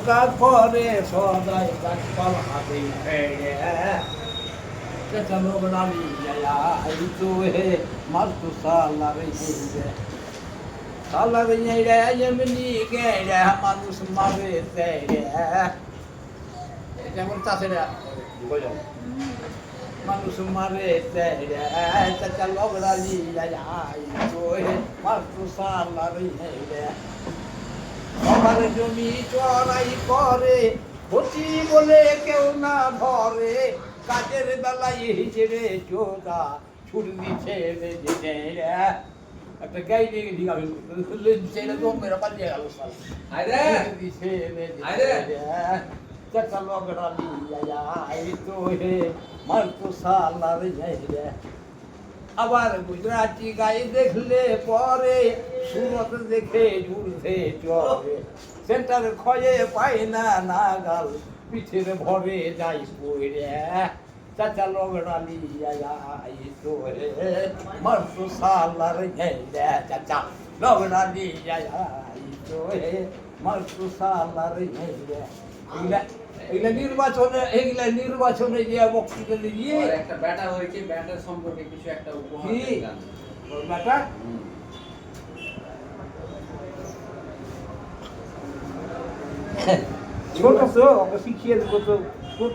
নৌকা করে সদাই গাছপাল হাতে ফেড়ে চলো নামি যায়া এই তো হে মার তো সালারে হেঁড়ে সালারে হেঁড়ে এমনি গেড়ে মানুষ মারে তেড়ে যেমন চাষেরা মানুষ মারে তেড়ে চলো নামি যায়া এই তো হে মার তো সালারে হেঁড়ে সবার জমি চড়াই করে ক্ষতি বলে কেউ না ধরে কাজের বেলায় হিসেবে চোদা ছুটনি ছেড়ে যেতে একটা গাই নিয়ে ঢিকাবেন ছেড়ে তো মেরা পালিয়ে গেল চাচা লগড়া লিয়া এই তো হে মার তো সালার যাই রে আবার গুজরাটি গাই দেখলে পরে সুরত দেখে জুড়তে চলে সেন্টার খয়ে পায় না নাগাল পিঠের ভরে যাই পড়ে চাচা লগড়া লিয়া তো হে মার তো সালার ঘেরে চাচা লগড়া লিয়া তো হে মার তো সালার ঘেরে এগুলা নির্বাচনে যে বক্তৃতা দিয়ে একটা ব্যাটা হয়েছে, ব্যাটার সম্পর্কে কিছু একটা উপহার দিলাম। ব্যাটা ছোট তো ওকে শিখিয়ে দেবো তো ছোট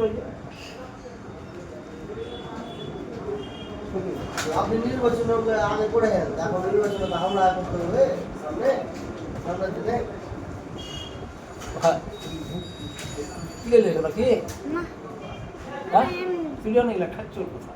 আপনি নির্বাচনের আগে করে এখন নির্বাচনে হামলা করতে হবে সামনে সামনের দিনে তুলে নেবে নাকি হ্যাঁ তুলে নেই খাচ্ছ কথা